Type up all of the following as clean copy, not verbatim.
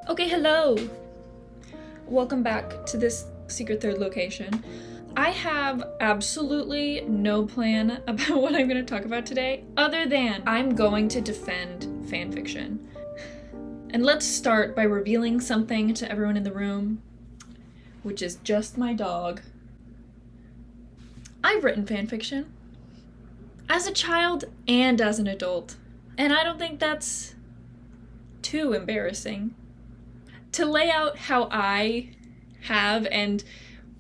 Okay, hello! Welcome back to this secret third location. I have absolutely no plan about what I'm going to talk about today, other than I'm going to defend fanfiction. And let's start by revealing something to everyone in the room, which is just my dog. I've written fanfiction. As a child and as an adult. And I don't think that's too embarrassing. To lay out how I have and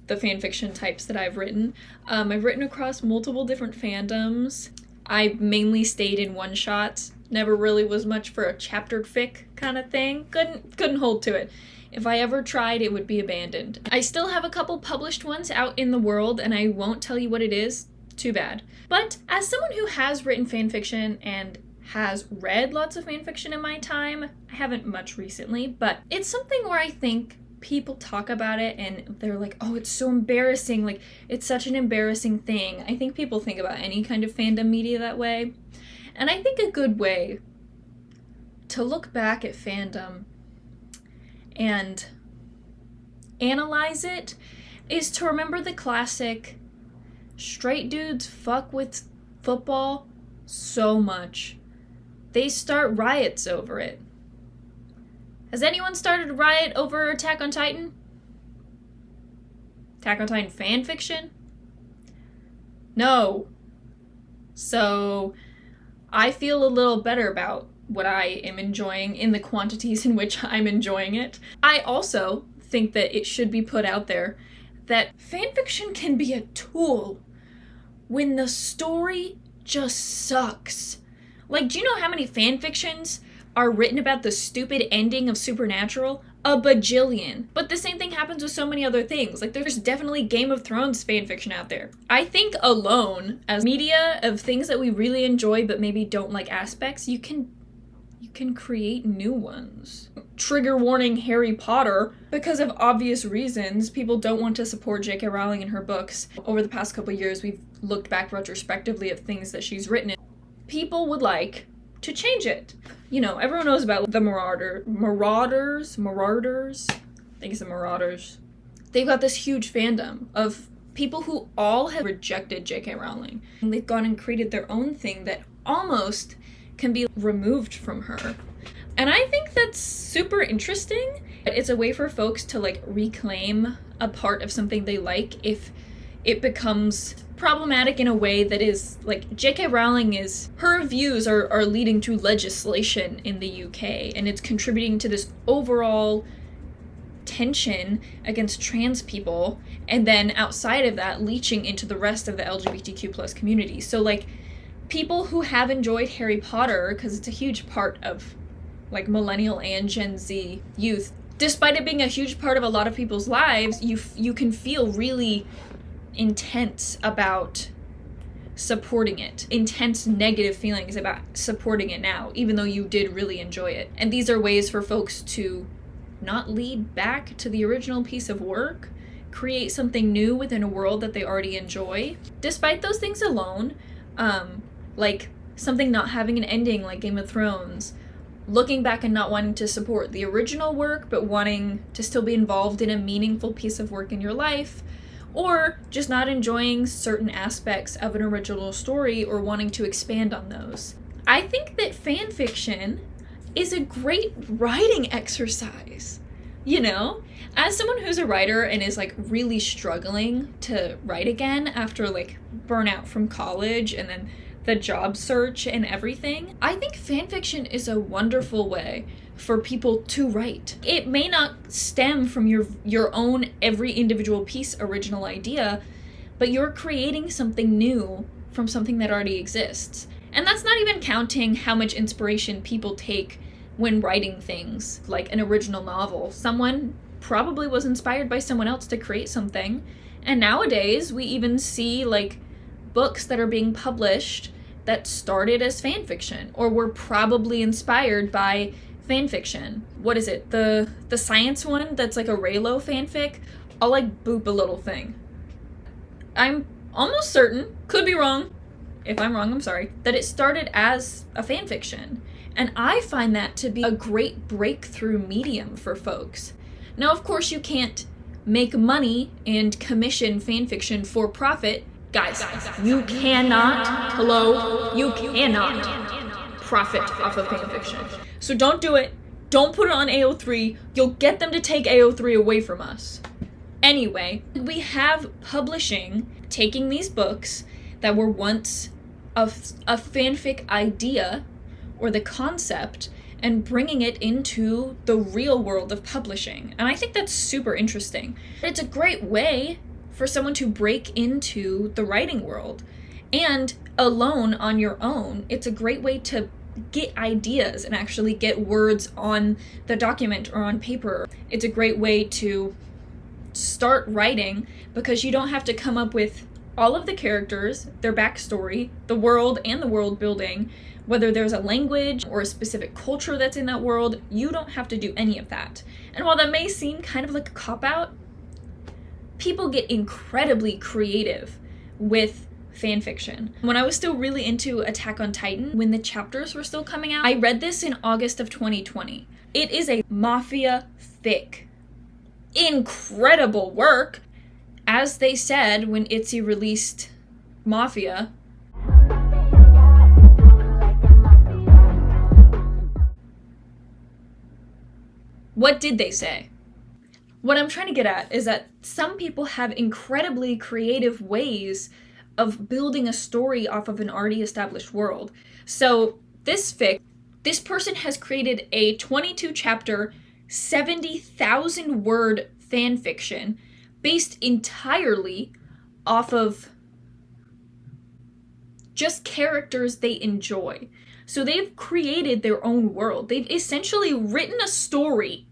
the fanfiction types that I've written across multiple different fandoms. I mainly stayed in one-shots, never really was much for a chaptered fic kind of thing. Couldn't hold to it. If I ever tried, it would be abandoned. I still have a couple published ones out in the world, and I won't tell you what it is. Too bad. But as someone who has written fanfiction and has read lots of fanfiction in my time, I haven't much recently, but it's something where I think people talk about it and they're like, oh, it's so embarrassing, like, it's such an embarrassing thing. I think people think about any kind of fandom media that way. And I think a good way to look back at fandom and analyze it is to remember the classic straight dudes fuck with football so much. They start riots over it. Has anyone started a riot over Attack on Titan? Attack on Titan fanfiction? No. So I feel a little better about what I am enjoying in the quantities in which I'm enjoying it. I also think that it should be put out there that fanfiction can be a tool when the story just sucks. Like, do you know how many fanfictions are written about the stupid ending of Supernatural? A bajillion. But the same thing happens with so many other things. Like, there's definitely Game of Thrones fanfiction out there. I think alone, as media of things that we really enjoy but maybe don't like aspects, you can create new ones. Trigger warning, Harry Potter. Because of obvious reasons, people don't want to support J.K. Rowling in her books. Over the past couple years, we've looked back retrospectively at things that she's written. People would like to change it. You know, everyone knows about the Marauders. I think it's the Marauders. They've got this huge fandom of people who all have rejected J.K. Rowling. And they've gone and created their own thing that almost can be removed from her. And I think that's super interesting. It's a way for folks to like reclaim a part of something they like if it becomes problematic in a way that is like J.K. Rowling is, her views are leading to legislation in the UK, and it's contributing to this overall tension against trans people, and then outside of that leaching into the rest of the LGBTQ plus community. So like people who have enjoyed Harry Potter, because it's a huge part of like millennial and Gen Z youth, despite it being a huge part of a lot of people's lives, you can feel really intense about supporting it. Intense negative feelings about supporting it now, even though you did really enjoy it. And these are ways for folks to not lead back to the original piece of work, create something new within a world that they already enjoy. Despite those things alone, like something not having an ending like Game of Thrones, looking back and not wanting to support the original work, but wanting to still be involved in a meaningful piece of work in your life, or just not enjoying certain aspects of an original story or wanting to expand on those. I think that fanfiction is a great writing exercise. You know, as someone who's a writer and is like really struggling to write again after like burnout from college and then the job search and everything, I think fanfiction is a wonderful way for people to write. It may not stem from your own every individual piece original idea, but you're creating something new from something that already exists. And that's not even counting how much inspiration people take when writing things like an original novel. Someone probably was inspired by someone else to create something. And nowadays we even see like books that are being published that started as fanfiction or were probably inspired by fanfiction. What is it? The science one that's like a Raylo fanfic? I'll like boop a little thing. I'm almost certain, could be wrong, if I'm wrong, I'm sorry, that it started as a fanfiction. And I find that to be a great breakthrough medium for folks. Now, of course, you can't make money and commission fanfiction for profit. Guys, you cannot profit off of fanfiction. So don't do it. Don't put it on AO3. You'll get them to take AO3 away from us. Anyway, we have publishing taking these books that were once a fanfic idea or the concept and bringing it into the real world of publishing. And I think that's super interesting. It's a great way for someone to break into the writing world. And alone on your own, it's a great way to get ideas and actually get words on the document or on paper. It's a great way to start writing because you don't have to come up with all of the characters, their backstory, the world and the world building, whether there's a language or a specific culture that's in that world. You don't have to do any of that. And while that may seem kind of like a cop-out, people get incredibly creative with fanfiction. When I was still really into Attack on Titan, when the chapters were still coming out, I read this in August of 2020. It is a mafia-thick, incredible work. As they said when ITZY released Mafia, what did they say? What I'm trying to get at is that some people have incredibly creative ways of building a story off of an already established world. So this person has created a 22 chapter, 70,000 word fan fiction based entirely off of just characters they enjoy. So they've created their own world. They've essentially written a story.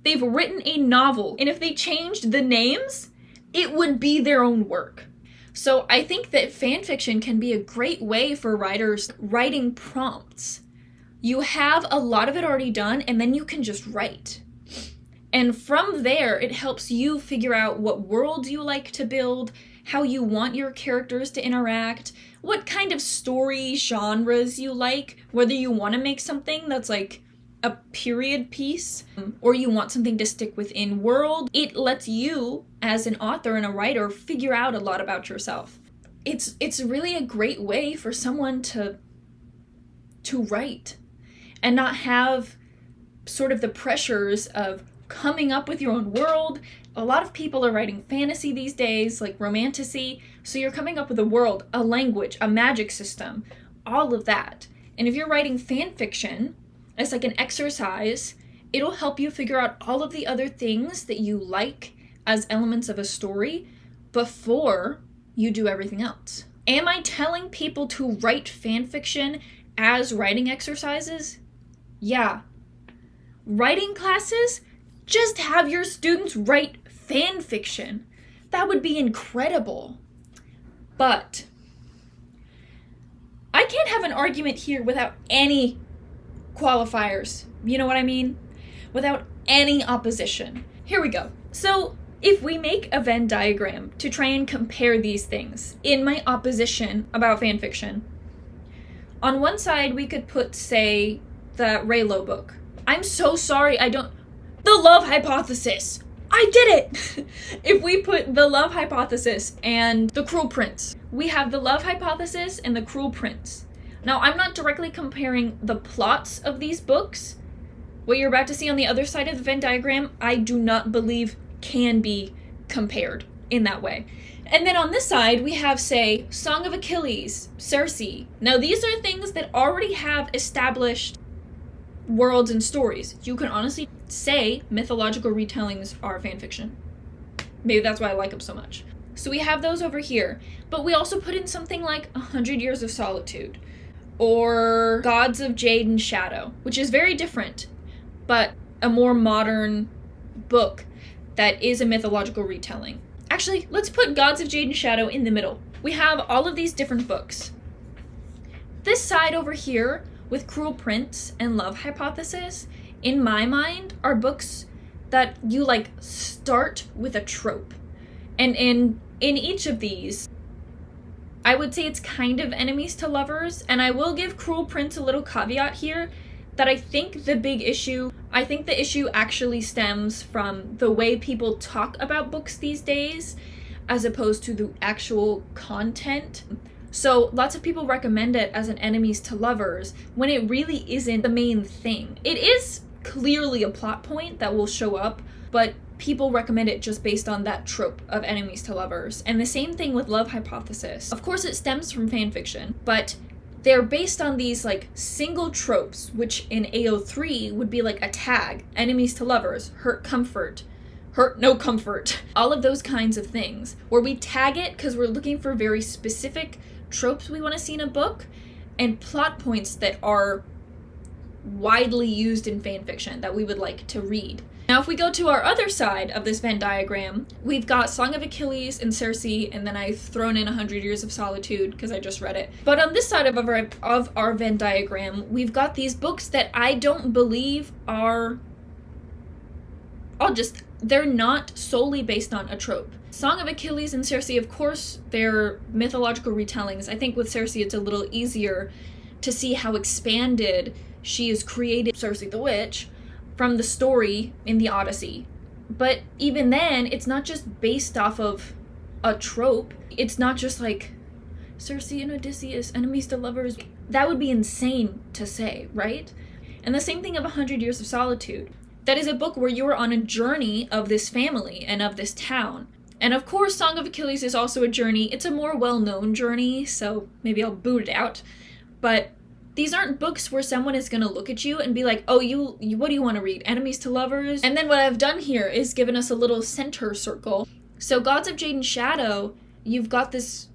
They've written a novel. And if they changed the names, it would be their own work. So I think that fanfiction can be a great way for writers writing prompts. You have a lot of it already done, and then you can just write. And from there, it helps you figure out what worlds you like to build, how you want your characters to interact, what kind of story genres you like, whether you want to make something that's like a period piece, or you want something to stick within world. It lets you, as an author and a writer, figure out a lot about yourself. It's really a great way for someone to write and not have sort of the pressures of coming up with your own world. A lot of people are writing fantasy these days, like romantasy, so you're coming up with a world, a language, a magic system, all of that. And if you're writing fan fiction as like an exercise, it'll help you figure out all of the other things that you like as elements of a story before you do everything else. Am I telling people to write fan fiction as writing exercises? Yeah. Writing classes? Just have your students write fan fiction. That would be incredible. But I can't have an argument here without any qualifiers. You know what I mean? Without any opposition. Here we go. So if we make a Venn diagram to try and compare these things in my opposition about fan fiction, on one side we could put, say, the Raylo book. I'm so sorry The Love Hypothesis! I did it! If we put The Love Hypothesis and The Cruel Prince, we have The Love Hypothesis and The Cruel Prince. Now, I'm not directly comparing the plots of these books. What you're about to see on the other side of the Venn diagram, I do not believe can be compared in that way. And then on this side, we have, say, Song of Achilles, Circe. Now, these are things that already have established worlds and stories. You can honestly say mythological retellings are fanfiction. Maybe that's why I like them so much. So we have those over here, but we also put in something like 100 Years of Solitude or Gods of Jade and Shadow, which is very different, but a more modern book that is a mythological retelling. Actually, let's put Gods of Jade and Shadow in the middle. We have all of these different books. This side over here with Cruel Prince and Love Hypothesis, in my mind, are books that you like start with a trope. And in each of these, I would say it's kind of enemies to lovers, and I will give Cruel Prince a little caveat here that I think the issue actually stems from the way people talk about books these days, as opposed to the actual content. So lots of people recommend it as an enemies to lovers when it really isn't the main thing. It is clearly a plot point that will show up, but people recommend it just based on that trope of enemies to lovers. And the same thing with Love Hypothesis. Of course it stems from fanfiction, but they're based on these like single tropes, which in AO3 would be like a tag, enemies to lovers, hurt no comfort, all of those kinds of things, where we tag it because we're looking for very specific tropes we want to see in a book and plot points that are widely used in fanfiction that we would like to read. Now, if we go to our other side of this Venn diagram, we've got Song of Achilles and Circe, and then I've thrown in 100 Years of Solitude because I just read it. But on this side of our Venn diagram, we've got these books that I don't believe are... they're not solely based on a trope. Song of Achilles and Circe, of course, they're mythological retellings. I think with Circe it's a little easier to see how expanded she has created Circe the Witch from the story in the Odyssey. But even then, it's not just based off of a trope. It's not just like Circe and Odysseus, enemies to lovers. That would be insane to say, right? And the same thing of 100 Years of Solitude. That is a book where you are on a journey of this family and of this town. And of course, Song of Achilles is also a journey. It's a more well-known journey, so maybe I'll boot it out. But these aren't books where someone is going to look at you and be like, oh, you what do you want to read? Enemies to lovers? And then what I've done here is given us a little center circle. So Gods of Jade and Shadow, you've got this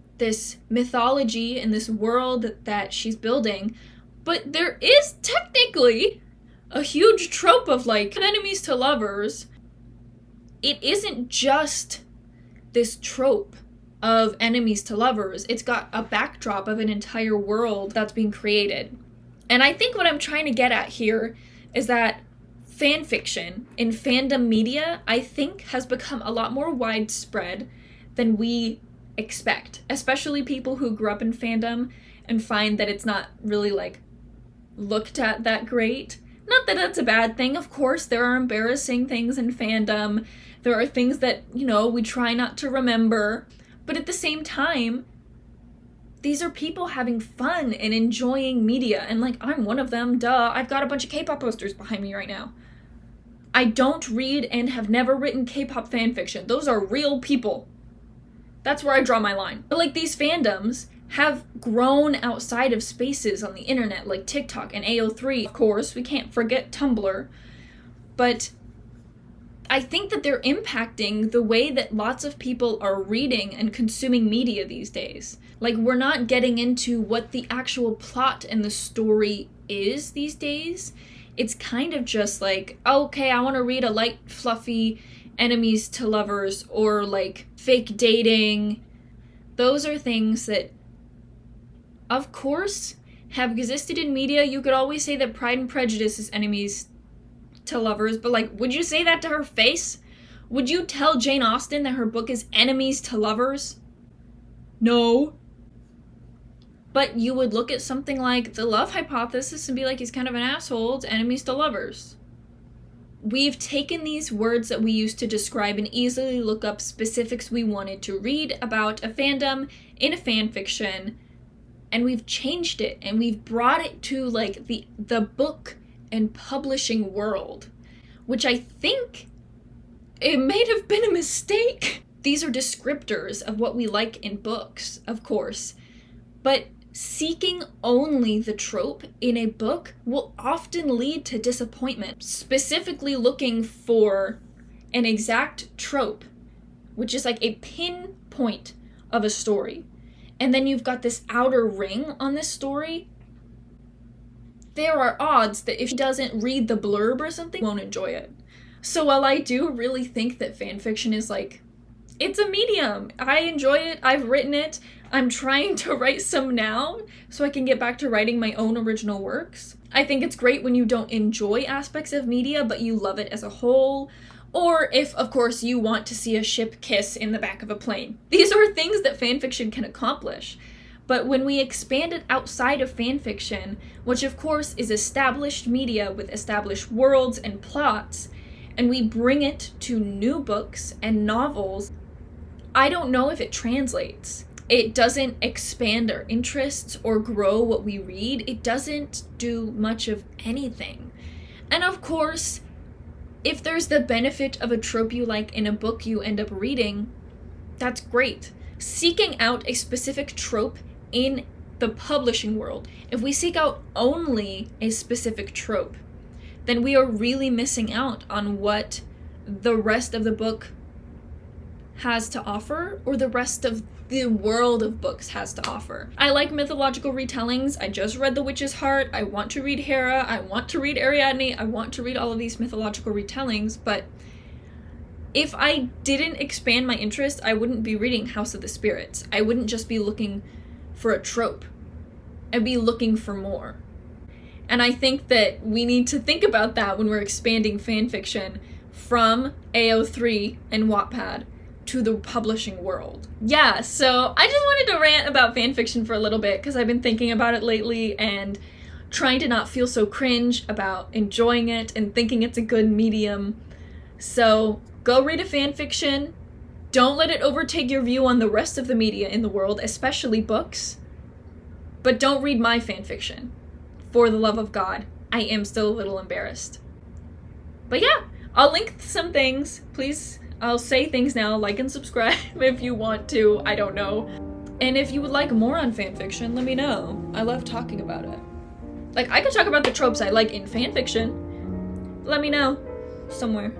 mythology and this world that she's building, but there is technically a huge trope of like enemies to lovers. It isn't just this trope of enemies to lovers. It's got a backdrop of an entire world that's being created. And I think what I'm trying to get at here is that fanfiction in fandom media, I think, has become a lot more widespread than we expect, especially people who grew up in fandom and find that it's not really like looked at that great. Not that that's a bad thing. Of course, there are embarrassing things in fandom. There are things that, we try not to remember. But at the same time, these are people having fun and enjoying media. And like, I'm one of them, duh. I've got a bunch of K-pop posters behind me right now. I don't read and have never written K-pop fanfiction. Those are real people. That's where I draw my line. But like, these fandoms have grown outside of spaces on the internet, like TikTok and AO3. Of course, we can't forget Tumblr. But I think that they're impacting the way that lots of people are reading and consuming media these days. Like, we're not getting into what the actual plot and the story is these days. It's kind of just like, okay, I want to read a light, fluffy enemies to lovers or like fake dating. Those are things that, of course, have existed in media. You could always say that Pride and Prejudice is enemies to lovers, but like, would you say that to her face? Would you tell Jane Austen that her book is enemies to lovers? No. But you would look at something like The Love Hypothesis and be like, he's kind of an asshole, it's enemies to lovers. We've taken these words that we used to describe and easily look up specifics we wanted to read about a fandom in a fan fiction, and we've changed it, and we've brought it to like the book and publishing world, which I think it may have been a mistake. These are descriptors of what we like in books, of course, but seeking only the trope in a book will often lead to disappointment. Specifically looking for an exact trope, which is like a pinpoint of a story, and then you've got this outer ring on this story, there are odds that if she doesn't read the blurb or something, won't enjoy it. So while I do really think that fanfiction is like, it's a medium, I enjoy it, I've written it, I'm trying to write some now so I can get back to writing my own original works. I think it's great when you don't enjoy aspects of media, but you love it as a whole. Or if, of course, you want to see a ship kiss in the back of a plane. These are things that fanfiction can accomplish. But when we expand it outside of fanfiction, which of course is established media with established worlds and plots, and we bring it to new books and novels, I don't know if it translates. It doesn't expand our interests or grow what we read. It doesn't do much of anything. And of course, if there's the benefit of a trope you like in a book you end up reading, that's great. Seeking out a specific trope in the publishing world, if we seek out only a specific trope, then we are really missing out on what the rest of the book has to offer, or the rest of the world of books has to offer. I like mythological retellings. I just read The Witch's Heart. I want to read Hera. I want to read Ariadne. I want to read all of these mythological retellings, but if I didn't expand my interest, I wouldn't be reading House of the Spirits. I wouldn't just be looking for a trope. I'd be looking for more. And I think that we need to think about that when we're expanding fanfiction from AO3 and Wattpad to the publishing world. Yeah, so I just wanted to rant about fanfiction for a little bit because I've been thinking about it lately and trying to not feel so cringe about enjoying it and thinking it's a good medium. So go read a fanfiction. Don't let it overtake your view on the rest of the media in the world, especially books. But don't read my fanfiction. For the love of God, I am still a little embarrassed. But yeah, I'll link some things. Please, I'll say things now, like and subscribe if you want to, I don't know. And if you would like more on fanfiction, let me know. I love talking about it. Like, I could talk about the tropes I like in fanfiction. Let me know somewhere.